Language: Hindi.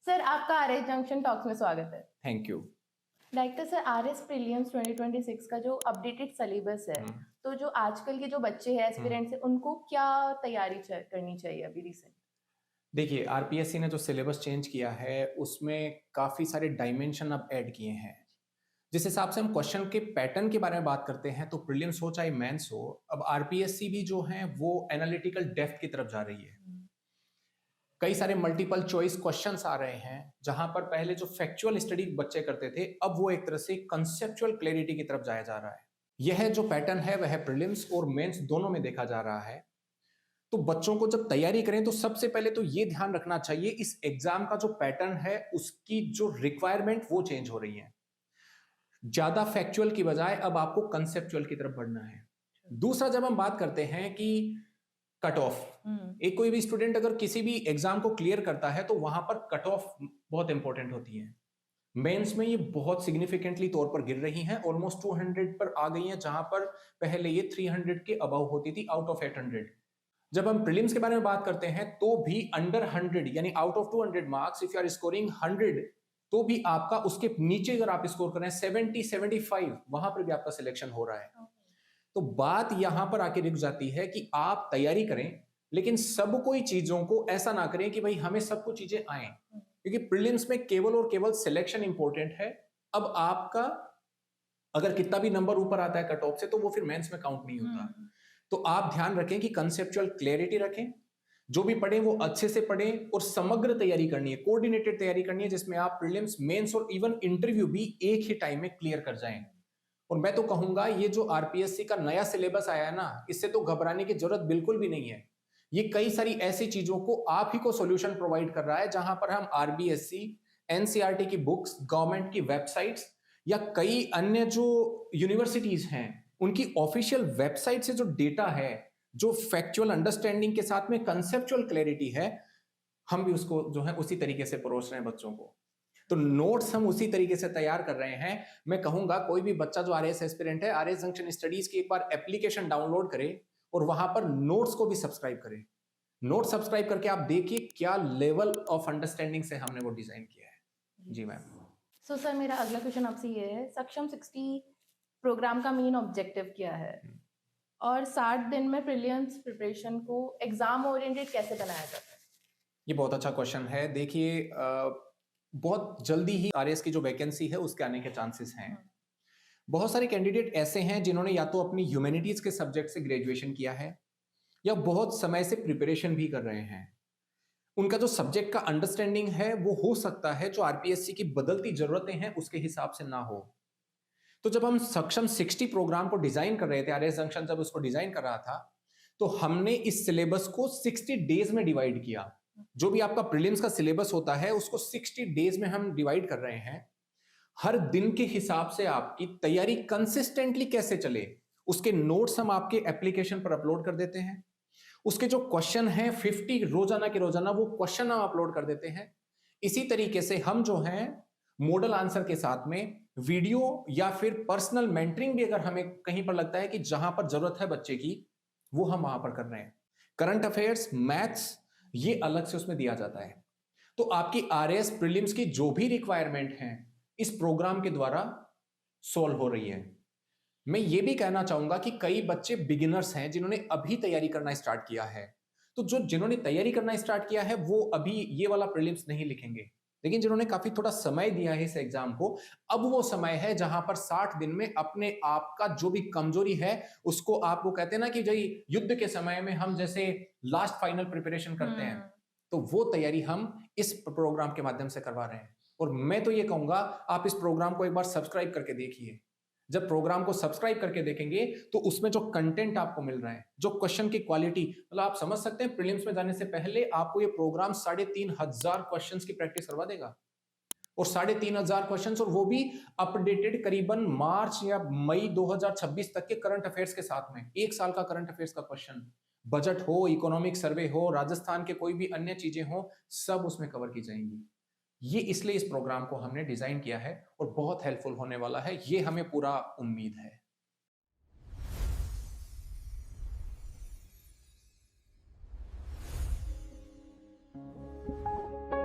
सर, आपका आरएस जंक्शन टॉक्स में स्वागत है। Thank you. Director sir, RS prelims 2026 का जो अपडेटेड सिलेबस है, तो जो आजकल के जो बच्चे हैं एस्पिरेंट्स हैं, उनको क्या तैयारी करनी चाहिए अभी रिसेंट? देखिए, आरपीएससी ने जो सिलेबस चेंज किया है उसमें काफी सारे डायमेंशन अब ऐड किए हैं। जिस हिसाब से हम क्वेश्चन के पैटर्न के बारे में बात करते हैं, तो प्रीलिम्स हो चाहे मेंस हो, अब आरपीएससी भी जो है वो एनालिटिकल डेप्थ की तरफ जा रही है। कई सारे मल्टीपल चॉइस क्वेश्चंस आ रहे हैं, जहां पर पहले जो फैक्चुअल स्टडी बच्चे करते थे, अब वो एक तरह से कंसेप्चुअल क्लैरिटी की तरफ जाया जा रहा है। यह जो पैटर्न है वह प्रीलिम्स और मेंस दोनों में देखा जा रहा है। तो बच्चों को जब तैयारी करें तो सबसे पहले तो यह ध्यान रखना चाहिए, इस एग्जाम का जो पैटर्न है उसकी जो रिक्वायरमेंट वो चेंज हो रही है। ज्यादा फैक्चुअल की बजाय अब आपको कंसेप्चुअल की तरफ बढ़ना है। दूसरा, जब हम बात करते हैं कि कट ऑफ, एक कोई भी स्टूडेंट अगर किसी भी एग्जाम को क्लियर करता है तो वहां पर कट ऑफ बहुत इंपॉर्टेंट होती है। मेंस में ये बहुत सिग्निफिकेंटली तौर पर गिर रही हैं, ऑलमोस्ट 200 पर आ गई हैं, जहां पर पहले ये 300 के अबव होती थी आउट ऑफ 800। जब हम प्रीलिम्स के बारे में बात करते हैं तो भी अंडर 100 यानी out of 200 marks, if you are scoring 100, तो भी आपका उसके नीचे अगर आप स्कोर कर रहे हैं 70 75, वहां पर भी आपका सिलेक्शन हो रहा है। तो बात यहां पर आके रुक जाती है कि आप तैयारी करें, लेकिन सब कोई चीजों को ऐसा ना करें कि भाई हमें सब कुछ चीजें आए, क्योंकि प्रीलिम्स में केवल और केवल सिलेक्शन इंपॉर्टेंट है। अब आपका अगर कितना भी नंबर ऊपर आता है कट ऑफ से, तो वो फिर मेंस में काउंट नहीं होता। तो आप ध्यान रखें कि कंसेप्चुअल क्लैरिटी रखें, जो भी पढ़ें वो अच्छे से पढ़ें, और समग्र तैयारी करनी है, कोऑर्डिनेटेड तैयारी करनी है, जिसमें आप प्रीलिम्स, मेंस और इवन इंटरव्यू भी एक ही टाइम में क्लियर कर जाएं। और मैं तो कहूंगा ये जो आरपीएससी का नया सिलेबस आया है ना, इससे तो घबराने की जरूरत बिल्कुल भी नहीं है। ये कई सारी ऐसी चीजों को आप ही को सॉल्यूशन प्रोवाइड कर रहा है, जहां पर हम आरबीएससी, एनसीईआरटी की बुक्स, गवर्नमेंट की वेबसाइट्स या कई अन्य जो यूनिवर्सिटीज हैं उनकी ऑफिशियल वेबसाइट से जो डेटा है, जो फैक्चुअल अंडरस्टैंडिंग के साथ में कंसेप्चुअल क्लैरिटी है, हम भी उसको जो है उसी तरीके से परोस रहे हैं बच्चों को। तो नोट्स हम उसी तरीके से तैयार कर रहे हैं। मैं कहूंगा कोई भी बच्चा जो आरएस एस्पिरेंट है, आरएस जंक्शन स्टडीज की एक बार एप्लीकेशन डाउनलोड करे और वहां पर नोट्स को भी सब्सक्राइब करे। नोट सब्सक्राइब करके आप देखिए क्या लेवल ऑफ अंडरस्टैंडिंग से हमने वो डिजाइन किया है। जी मैम। सो सर, मेरा अगला क्वेश्चन आपसे ये है, सक्षम 60 प्रोग्राम का मेन ऑब्जेक्टिव क्या है, और 60 दिन में प्रीलिम्स प्रिपरेशन को एग्जाम ओरिएंटेड कैसे बनाया जाता है? ये बहुत अच्छा क्वेश्चन है। देखिए, बहुत जल्दी ही आरएस की जो वैकेंसी है उसके आने के चांसेस हैं। बहुत सारे कैंडिडेट ऐसे हैं जिन्होंने या तो अपनी ह्यूमैनिटीज के सब्जेक्ट से ग्रेजुएशन किया है या बहुत समय से प्रिपरेशन भी कर रहे हैं। उनका जो सब्जेक्ट का अंडरस्टैंडिंग है वो हो सकता है जो आरपीएससी की बदलती जरूरतें हैं उसके हिसाब से ना हो। तो जब हम सक्षम 60 प्रोग्राम को डिजाइन कर रहे थे, आरएस जंक्शन जब उसको डिजाइन कर रहा था, तो हमने इस सिलेबस को 60 डेज में डिवाइड किया। जो भी आपका प्रीलिम्स का सिलेबस होता है उसको 60 डेज में हम डिवाइड कर रहे हैं। हर दिन के हिसाब से आपकी तैयारी कंसिस्टेंटली कैसे चले, उसके नोट्स हम आपके एप्लीकेशन पर अपलोड कर देते हैं। उसके जो क्वेश्चन हैं 50 रोजाना के रोजाना, वो क्वेश्चन हम अपलोड कर देते हैं। इसी तरीके से हम जो हैं मॉडल आंसर के साथ में वीडियो या फिर पर्सनल मेंटरिंग भी अगर हमें कहीं पर लगता है कि जहां पर जरूरत है बच्चे की, वो हम वहां पर कर रहे हैं। करंट अफेयर्स, मैथ्स, ये अलग से उसमें दिया जाता है। तो आपकी आरएस प्रीलिम्स की जो भी रिक्वायरमेंट है इस प्रोग्राम के द्वारा सॉल्व हो रही है। मैं ये भी कहना चाहूंगा कि कई बच्चे बिगिनर्स हैं जिन्होंने अभी तैयारी करना स्टार्ट किया है। तो जो जिन्होंने तैयारी करना स्टार्ट किया है वो अभी ये वाला प्रीलिम्स नहीं लिखेंगे, लेकिन जिन्होंने काफी थोड़ा समय दिया है इस एग्जाम को, अब वो समय है जहां पर 60 दिन में अपने आप का जो भी कमजोरी है उसको, आप वो कहते हैं ना कि भाई युद्ध के समय में हम जैसे लास्ट फाइनल प्रिपरेशन करते हैं, तो वो तैयारी हम इस प्रोग्राम के माध्यम से करवा रहे हैं। और मैं तो ये कहूंगा आप इस प्रोग्राम को एक बार सब्सक्राइब करके देखिए। जब प्रोग्राम को सब्सक्राइब करके देखेंगे तो उसमें जो कंटेंट आपको मिल रहा है, जो क्वेश्चन की क्वालिटी, मतलब आप समझ सकते हैं प्रीलिम्स में जाने से पहले आपको ये प्रोग्राम 3500 क्वेश्चंस की प्रैक्टिस करवा देगा। और 3500 क्वेश्चंस, और वो भी अपडेटेड करीबन मार्च या मई 2026 तक के करंट अफेयर्स के साथ में। एक साल का करंट अफेयर्स का क्वेश्चन, बजट हो, इकोनॉमिक सर्वे हो, राजस्थान के कोई भी अन्य चीजें हो, सब उसमें कवर की जाएंगी। ये इसलिए इस प्रोग्राम को हमने डिजाइन किया है और बहुत हेल्पफुल होने वाला है, ये हमें पूरा उम्मीद है।